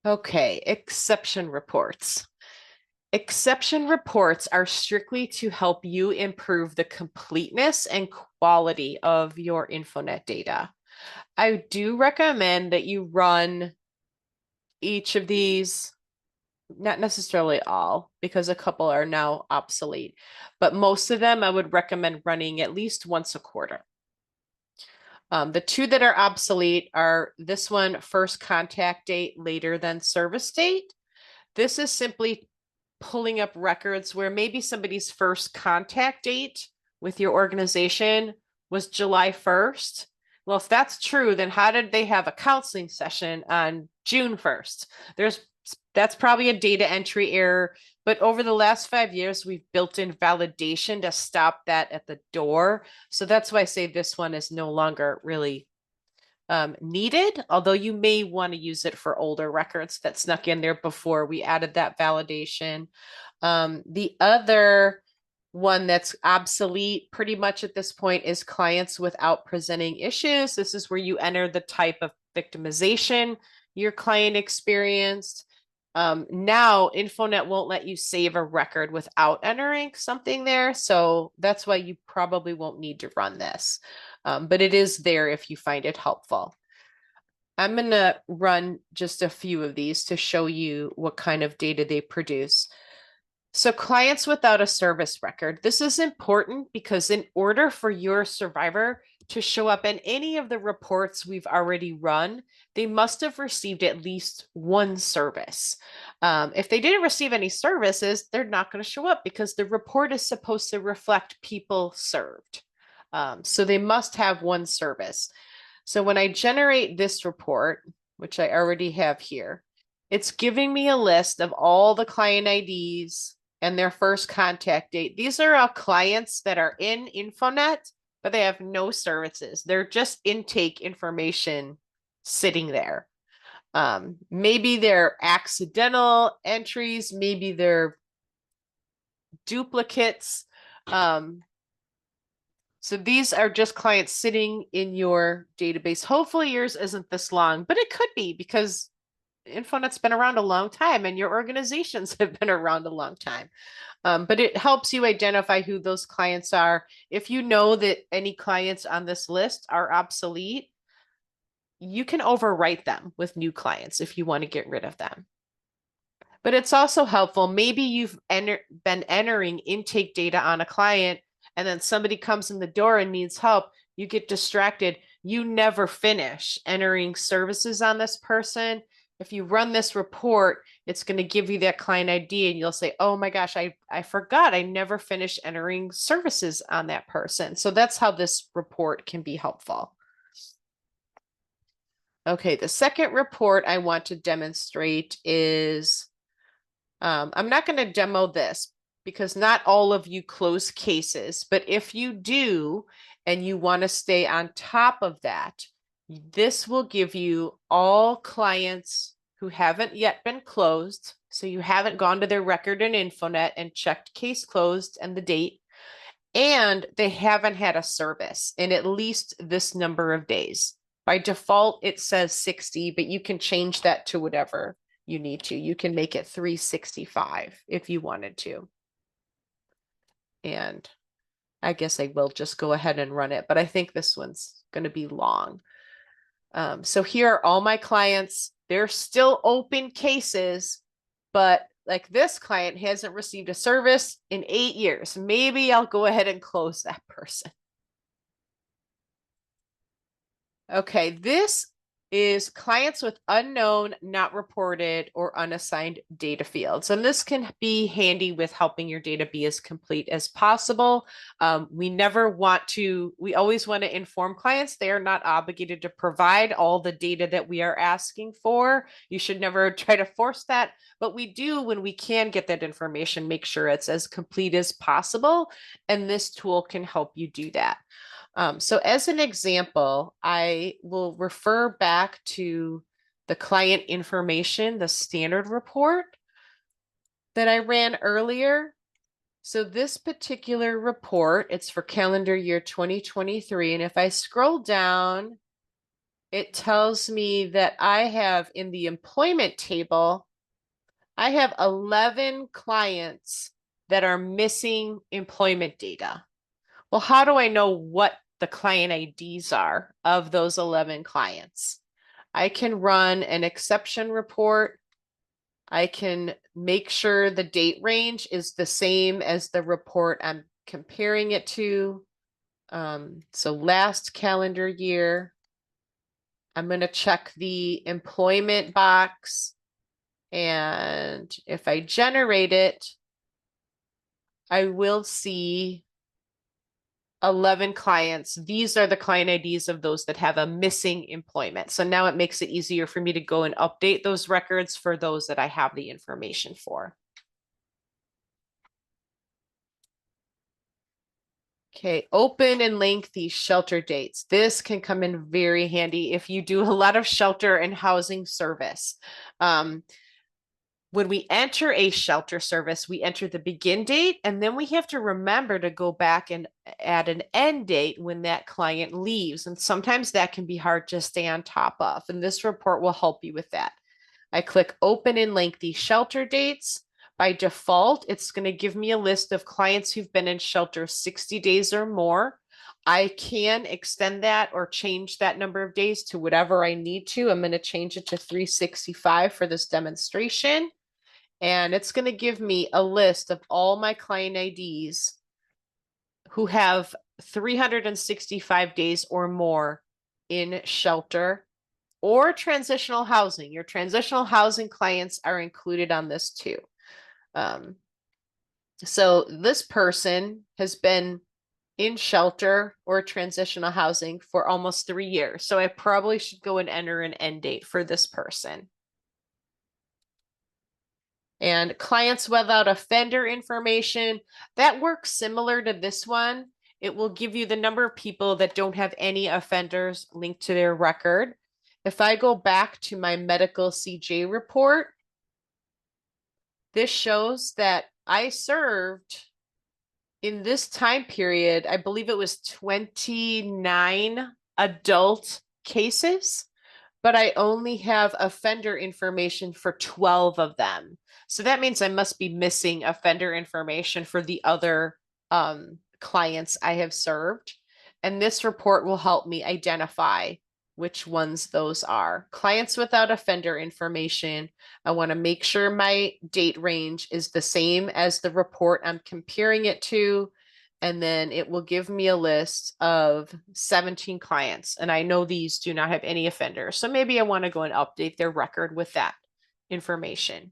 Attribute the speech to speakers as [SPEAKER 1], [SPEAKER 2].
[SPEAKER 1] Okay, exception reports. Exception reports are strictly to help you improve the completeness and quality of your InfoNet data. I do recommend that you run each of these, not necessarily all, because a couple are now obsolete, but most of them I would recommend running at least once a quarter. The two that are obsolete are this one, first contact date later than service date. This is simply pulling up records where maybe somebody's first contact date with your organization was July 1st. Well, if that's true, then how did they have a counseling session on June 1st? That's probably a data entry error. But over the last 5 years, we've built in validation to stop that at the door. So that's why I say this one is no longer really needed, although you may want to use it for older records that snuck in there before we added that validation. The other one that's obsolete pretty much at this point is clients without presenting issues. This is where you enter the type of victimization your client experienced. Now, InfoNet won't let you save a record without entering something there. So that's why you probably won't need to run this. But it is there if you find it helpful. I'm going to run just a few of these to show you what kind of data they produce. So clients without a service record. This is important because in order for your survivor to show up in any of the reports we've already run, they must have received at least one service. If they didn't receive any services, they're not going to show up because the report is supposed to reflect people served. So they must have one service. So when I generate this report, which I already have here, it's giving me a list of all the client IDs and their first contact date. These are all clients that are in InfoNet, but they have no services. They're just intake information sitting there. Maybe they're accidental entries, maybe they're duplicates. So these are just clients sitting in your database. Hopefully yours isn't this long, but it could be because InfoNet's been around a long time and your organizations have been around a long time. But it helps you identify who those clients are. If you know that any clients on this list are obsolete, you can overwrite them with new clients if you want to get rid of them. But it's also helpful. Maybe you've been entering intake data on a client and then somebody comes in the door and needs help. You get distracted. You never finish entering services on this person. If you run this report, it's going to give you that client ID and you'll say, oh my gosh, I forgot. I never finished entering services on that person. So that's how this report can be helpful. Okay, the second report I want to demonstrate is, I'm not going to demo this because not all of you close cases, but if you do and you want to stay on top of that, this will give you all clients who haven't yet been closed. So you haven't gone to their record in InfoNet and checked case closed and the date, and they haven't had a service in at least this number of days. By default, it says 60, but you can change that to whatever you need to. You can make it 365 if you wanted to. And I guess I will just go ahead and run it, but I think this one's going to be long. So here are all my clients. They're still open cases, but like this client hasn't received a service in 8 years. Maybe I'll go ahead and close that person. Okay, this is clients with unknown, not reported, or unassigned data fields. And this can be handy with helping your data be as complete as possible. We always want to inform clients they are not obligated to provide all the data that we are asking for. You should never try to force that, but we do, when we can get that information, make sure it's as complete as possible. And this tool can help you do that. So as an example, I will refer back to the client information, the standard report that I ran earlier. So this particular report, it's for calendar year 2023. And if I scroll down it tells me that I have in the employment table, I have 11 clients that are missing employment data. Well, how do I know what the client IDs are of those 11 clients? I can run an exception report. I can make sure the date range is the same as the report I'm comparing it to. So last calendar year, I'm going to check the employment box. And if I generate it, I will see 11 clients. These are the client IDs of those that have a missing employment. So now it makes it easier for me to go and update those records for those that I have the information for. Okay, open and lengthy shelter dates. This can come in very handy if you do a lot of shelter and housing service. When we enter a shelter service, we enter the begin date, and then we have to remember to go back and add an end date when that client leaves. And sometimes that can be hard to stay on top of. And this report will help you with that. I click open in lengthy shelter dates. By default, it's going to give me a list of clients who've been in shelter 60 days or more. I can extend that or change that number of days to whatever I need to. I'm going to change it to 365 for this demonstration. And it's going to give me a list of all my client IDs who have 365 days or more in shelter or transitional housing. Your transitional housing clients are included on this too. So this person has been in shelter or transitional housing for almost 3 years. So I probably should go and enter an end date for this person. And clients without offender information, that works similar to this one. It will give you the number of people that don't have any offenders linked to their record. If I go back to my medical CJ report, this shows that I served in this time period, I believe it was 29 adult cases, but I only have offender information for 12 of them. So that means I must be missing offender information for the other clients I have served. And this report will help me identify which ones those are. Clients without offender information, I want to make sure my date range is the same as the report I'm comparing it to. And then it will give me a list of 17 clients. And I know these do not have any offenders. So maybe I want to go and update their record with that information.